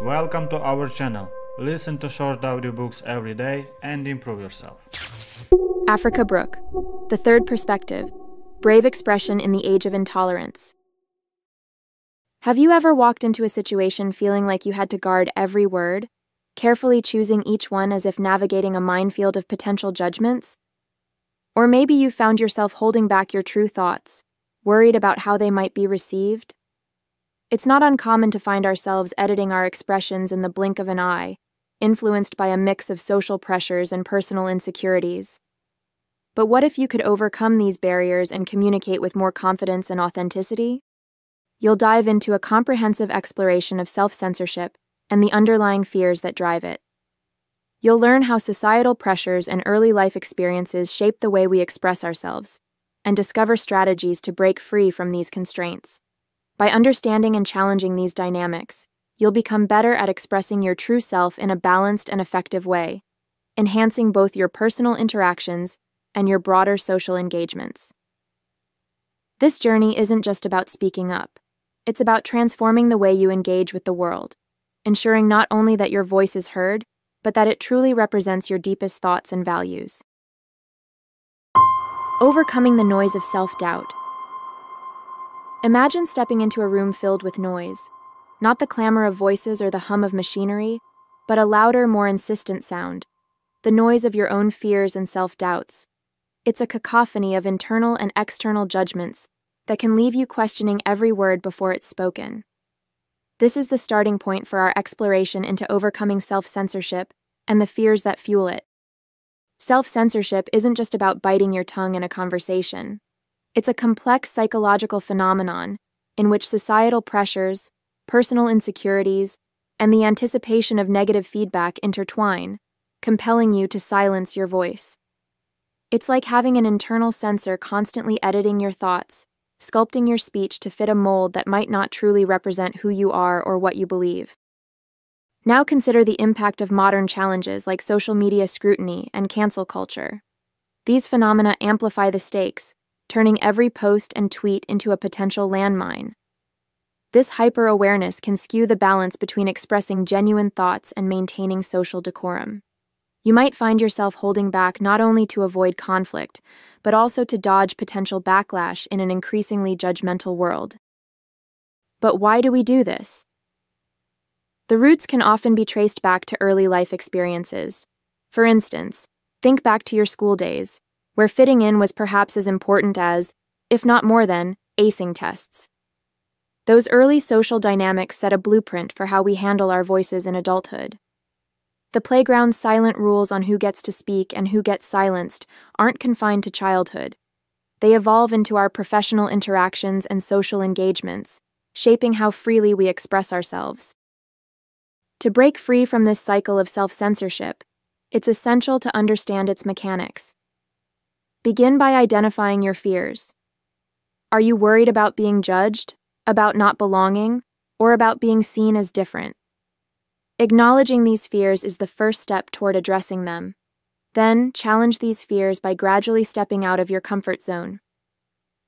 Welcome to our channel. Listen to short audiobooks every day and improve yourself. Africa Brooke, The Third Perspective, Brave Expression in the Age of Intolerance. Have you ever walked into a situation feeling like you had to guard every word, carefully choosing each one as if navigating a minefield of potential judgments? Or maybe you found yourself holding back your true thoughts, worried about how they might be received? It's not uncommon to find ourselves editing our expressions in the blink of an eye, influenced by a mix of social pressures and personal insecurities. But what if you could overcome these barriers and communicate with more confidence and authenticity? You'll dive into a comprehensive exploration of self-censorship and the underlying fears that drive it. You'll learn how societal pressures and early life experiences shape the way we express ourselves, and discover strategies to break free from these constraints. By understanding and challenging these dynamics, you'll become better at expressing your true self in a balanced and effective way, enhancing both your personal interactions and your broader social engagements. This journey isn't just about speaking up. It's about transforming the way you engage with the world, ensuring not only that your voice is heard, but that it truly represents your deepest thoughts and values. Overcoming the noise of self-doubt. Imagine stepping into a room filled with noise, not the clamor of voices or the hum of machinery, but a louder, more insistent sound, the noise of your own fears and self-doubts. It's a cacophony of internal and external judgments that can leave you questioning every word before it's spoken. This is the starting point for our exploration into overcoming self-censorship and the fears that fuel it. Self-censorship isn't just about biting your tongue in a conversation. It's a complex psychological phenomenon in which societal pressures, personal insecurities, and the anticipation of negative feedback intertwine, compelling you to silence your voice. It's like having an internal censor constantly editing your thoughts, sculpting your speech to fit a mold that might not truly represent who you are or what you believe. Now consider the impact of modern challenges like social media scrutiny and cancel culture. These phenomena amplify the stakes, turning every post and tweet into a potential landmine. This hyper-awareness can skew the balance between expressing genuine thoughts and maintaining social decorum. You might find yourself holding back not only to avoid conflict, but also to dodge potential backlash in an increasingly judgmental world. But why do we do this? The roots can often be traced back to early life experiences. For instance, think back to your school days, where fitting in was perhaps as important as, if not more than, acing tests. Those early social dynamics set a blueprint for how we handle our voices in adulthood. The playground's silent rules on who gets to speak and who gets silenced aren't confined to childhood. They evolve into our professional interactions and social engagements, shaping how freely we express ourselves. To break free from this cycle of self-censorship, it's essential to understand its mechanics. Begin by identifying your fears. Are you worried about being judged, about not belonging, or about being seen as different? Acknowledging these fears is the first step toward addressing them. Then, challenge these fears by gradually stepping out of your comfort zone.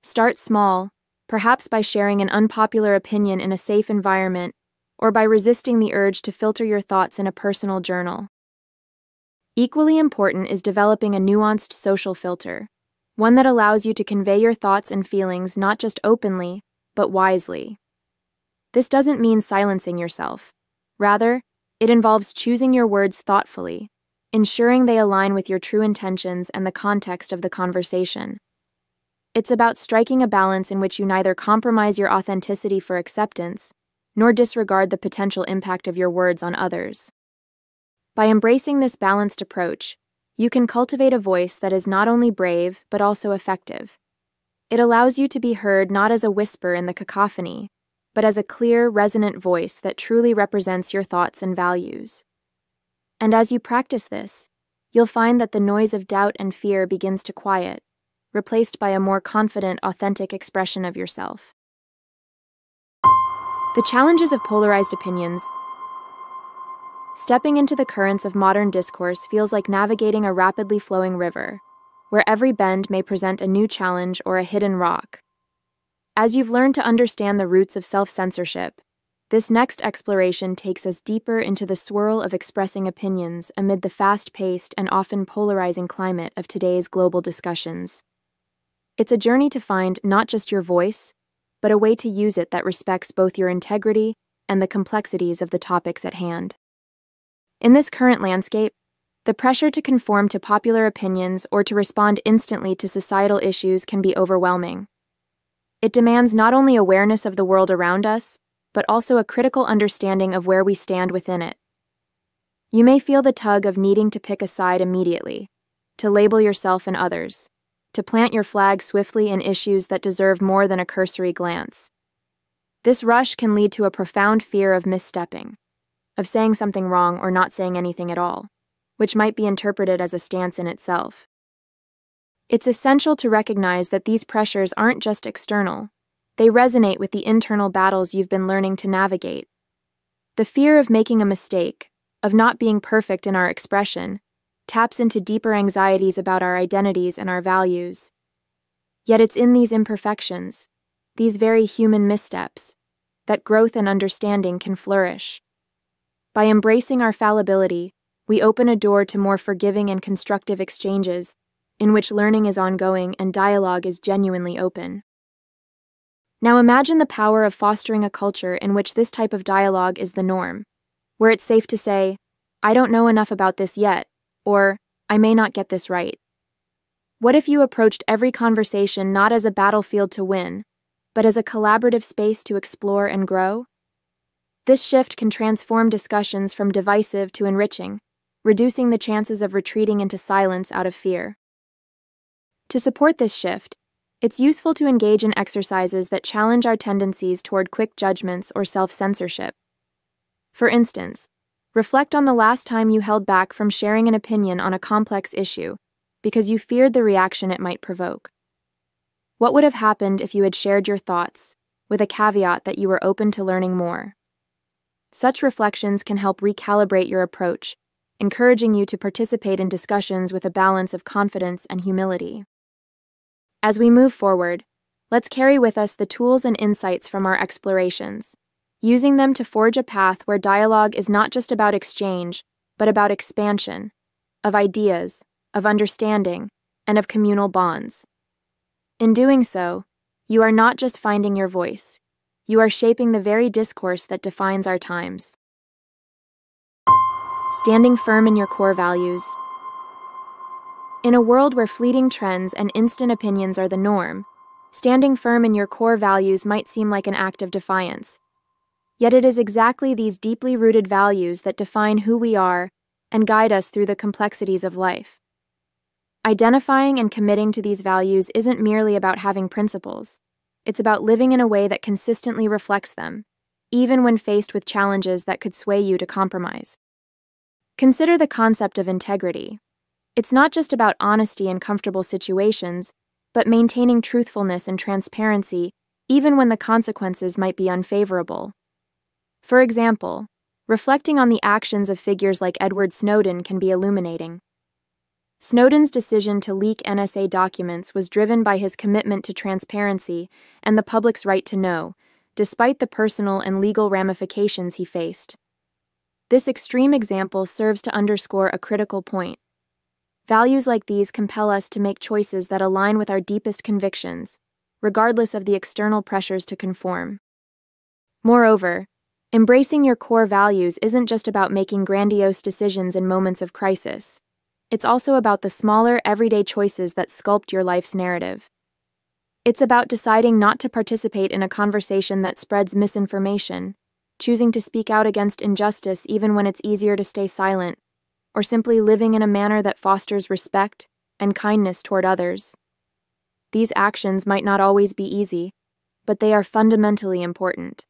Start small, perhaps by sharing an unpopular opinion in a safe environment, or by resisting the urge to filter your thoughts in a personal journal. Equally important is developing a nuanced social filter, one that allows you to convey your thoughts and feelings not just openly, but wisely. This doesn't mean silencing yourself. Rather, it involves choosing your words thoughtfully, ensuring they align with your true intentions and the context of the conversation. It's about striking a balance in which you neither compromise your authenticity for acceptance, nor disregard the potential impact of your words on others. By embracing this balanced approach, you can cultivate a voice that is not only brave, but also effective. It allows you to be heard not as a whisper in the cacophony, but as a clear, resonant voice that truly represents your thoughts and values. And as you practice this, you'll find that the noise of doubt and fear begins to quiet, replaced by a more confident, authentic expression of yourself. The challenges of polarized opinions. Stepping into the currents of modern discourse feels like navigating a rapidly flowing river, where every bend may present a new challenge or a hidden rock. As you've learned to understand the roots of self-censorship, This next exploration takes us deeper into the swirl of expressing opinions amid the fast-paced and often polarizing climate of today's global discussions. It's a journey to find not just your voice, but a way to use it that respects both your integrity and the complexities of the topics at hand. In this current landscape, the pressure to conform to popular opinions or to respond instantly to societal issues can be overwhelming. It demands not only awareness of the world around us, but also a critical understanding of where we stand within it. You may feel the tug of needing to pick a side immediately, to label yourself and others, to plant your flag swiftly in issues that deserve more than a cursory glance. This rush can lead to a profound fear of misstepping, of saying something wrong or not saying anything at all, which might be interpreted as a stance in itself. It's essential to recognize that these pressures aren't just external. They resonate with the internal battles you've been learning to navigate. The fear of making a mistake, of not being perfect in our expression, taps into deeper anxieties about our identities and our values. Yet it's in these imperfections, these very human missteps, that growth and understanding can flourish. By embracing our fallibility, we open a door to more forgiving and constructive exchanges, in which learning is ongoing and dialogue is genuinely open. Now imagine the power of fostering a culture in which this type of dialogue is the norm, where it's safe to say, "I don't know enough about this yet," or "I may not get this right." What if you approached every conversation not as a battlefield to win, but as a collaborative space to explore and grow? This shift can transform discussions from divisive to enriching, reducing the chances of retreating into silence out of fear. To support this shift, it's useful to engage in exercises that challenge our tendencies toward quick judgments or self-censorship. For instance, reflect on the last time you held back from sharing an opinion on a complex issue because you feared the reaction it might provoke. What would have happened if you had shared your thoughts, with a caveat that you were open to learning more? Such reflections can help recalibrate your approach, encouraging you to participate in discussions with a balance of confidence and humility. As we move forward, let's carry with us the tools and insights from our explorations, using them to forge a path where dialogue is not just about exchange, but about expansion, of ideas, of understanding, and of communal bonds. In doing so, you are not just finding your voice, you are shaping the very discourse that defines our times. Standing firm in your core values. In a world where fleeting trends and instant opinions are the norm, standing firm in your core values might seem like an act of defiance. Yet it is exactly these deeply rooted values that define who we are and guide us through the complexities of life. Identifying and committing to these values isn't merely about having principles. It's about living in a way that consistently reflects them, even when faced with challenges that could sway you to compromise. Consider the concept of integrity. It's not just about honesty in comfortable situations, but maintaining truthfulness and transparency even when the consequences might be unfavorable. For example, reflecting on the actions of figures like Edward Snowden can be illuminating. Snowden's decision to leak NSA documents was driven by his commitment to transparency and the public's right to know, despite the personal and legal ramifications he faced. This extreme example serves to underscore a critical point. Values like these compel us to make choices that align with our deepest convictions, regardless of the external pressures to conform. Moreover, embracing your core values isn't just about making grandiose decisions in moments of crisis. It's also about the smaller, everyday choices that sculpt your life's narrative. It's about deciding not to participate in a conversation that spreads misinformation, choosing to speak out against injustice even when it's easier to stay silent, or simply living in a manner that fosters respect and kindness toward others. These actions might not always be easy, but they are fundamentally important.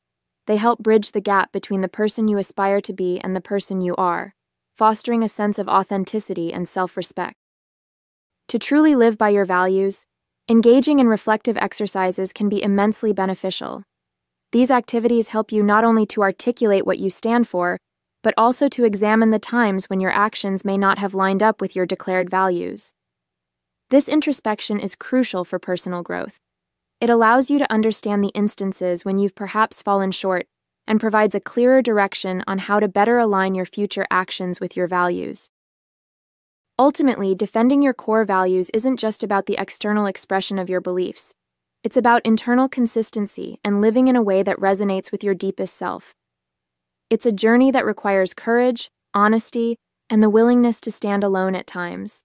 They help bridge the gap between the person you aspire to be and the person you are, fostering a sense of authenticity and self-respect. To truly live by your values, engaging in reflective exercises can be immensely beneficial. These activities help you not only to articulate what you stand for, but also to examine the times when your actions may not have lined up with your declared values. This introspection is crucial for personal growth. It allows you to understand the instances when you've perhaps fallen short and provides a clearer direction on how to better align your future actions with your values. Ultimately, defending your core values isn't just about the external expression of your beliefs. It's about internal consistency and living in a way that resonates with your deepest self. It's a journey that requires courage, honesty, and the willingness to stand alone at times.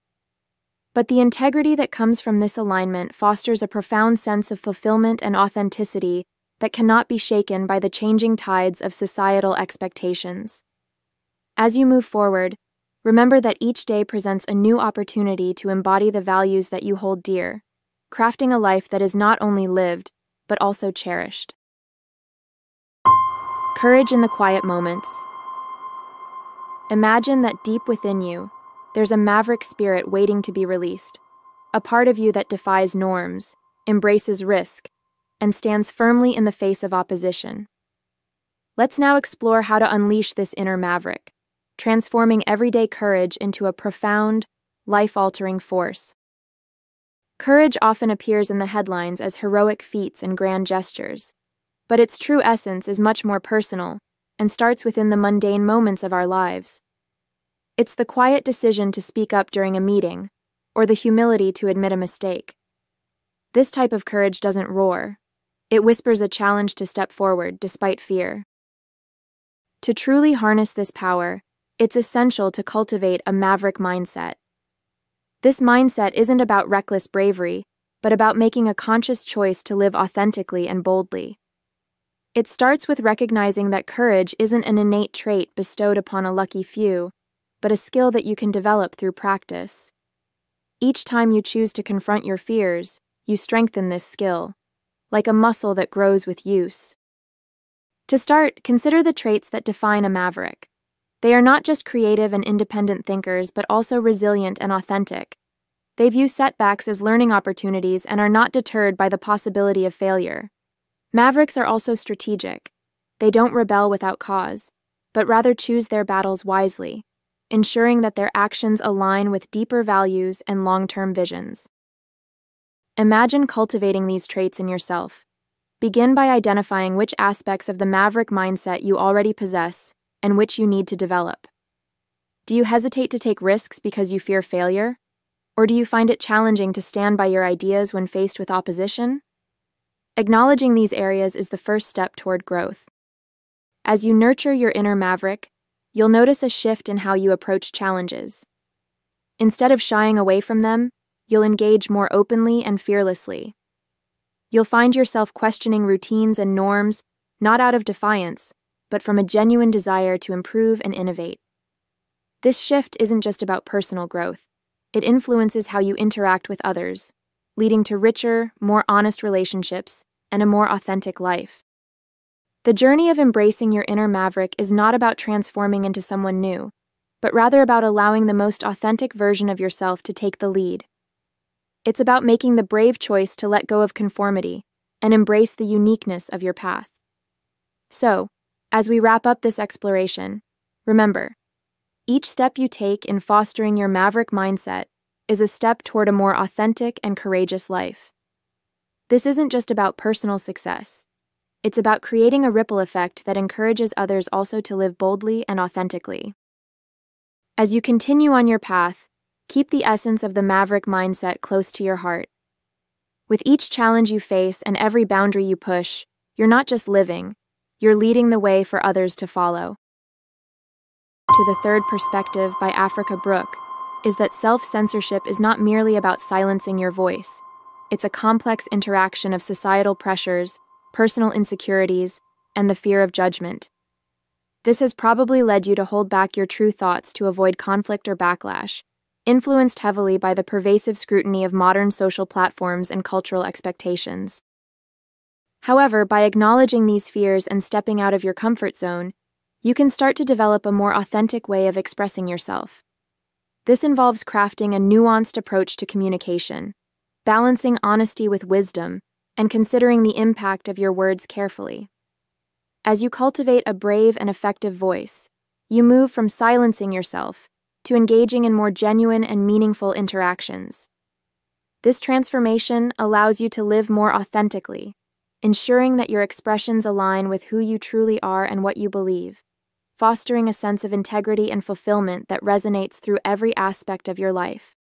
But the integrity that comes from this alignment fosters a profound sense of fulfillment and authenticity that cannot be shaken by the changing tides of societal expectations. As you move forward, remember that each day presents a new opportunity to embody the values that you hold dear, crafting a life that is not only lived, but also cherished. Courage in the quiet moments. Imagine that deep within you, there's a maverick spirit waiting to be released, a part of you that defies norms, embraces risk, and stands firmly in the face of opposition. Let's now explore how to unleash this inner maverick, transforming everyday courage into a profound, life-altering force. Courage often appears in the headlines as heroic feats and grand gestures, but its true essence is much more personal and starts within the mundane moments of our lives. It's the quiet decision to speak up during a meeting, or the humility to admit a mistake. This type of courage doesn't roar. It whispers a challenge to step forward despite fear. To truly harness this power, it's essential to cultivate a maverick mindset. This mindset isn't about reckless bravery, but about making a conscious choice to live authentically and boldly. It starts with recognizing that courage isn't an innate trait bestowed upon a lucky few, but a skill that you can develop through practice. Each time you choose to confront your fears, you strengthen this skill, like a muscle that grows with use. To start, consider the traits that define a maverick. They are not just creative and independent thinkers, but also resilient and authentic. They view setbacks as learning opportunities and are not deterred by the possibility of failure. Mavericks are also strategic. They don't rebel without cause, but rather choose their battles wisely, ensuring that their actions align with deeper values and long-term visions. Imagine cultivating these traits in yourself. Begin by identifying which aspects of the maverick mindset you already possess and which you need to develop. Do you hesitate to take risks because you fear failure? Or do you find it challenging to stand by your ideas when faced with opposition? Acknowledging these areas is the first step toward growth. As you nurture your inner maverick, you'll notice a shift in how you approach challenges. Instead of shying away from them, you'll engage more openly and fearlessly. You'll find yourself questioning routines and norms, not out of defiance, but from a genuine desire to improve and innovate. This shift isn't just about personal growth. It influences how you interact with others, leading to richer, more honest relationships and a more authentic life. The journey of embracing your inner maverick is not about transforming into someone new, but rather about allowing the most authentic version of yourself to take the lead. It's about making the brave choice to let go of conformity and embrace the uniqueness of your path. So, as we wrap up this exploration, remember, each step you take in fostering your maverick mindset is a step toward a more authentic and courageous life. This isn't just about personal success. It's about creating a ripple effect that encourages others also to live boldly and authentically. As you continue on your path, keep the essence of the maverick mindset close to your heart. With each challenge you face and every boundary you push, you're not just living, you're leading the way for others to follow. To the Third Perspective by Africa Brooke is that self-censorship is not merely about silencing your voice. It's a complex interaction of societal pressures, personal insecurities, and the fear of judgment. This has probably led you to hold back your true thoughts to avoid conflict or backlash, influenced heavily by the pervasive scrutiny of modern social platforms and cultural expectations. However, by acknowledging these fears and stepping out of your comfort zone, you can start to develop a more authentic way of expressing yourself. This involves crafting a nuanced approach to communication, balancing honesty with wisdom, and considering the impact of your words carefully. As you cultivate a brave and effective voice, you move from silencing yourself to engaging in more genuine and meaningful interactions. This transformation allows you to live more authentically, ensuring that your expressions align with who you truly are and what you believe, fostering a sense of integrity and fulfillment that resonates through every aspect of your life.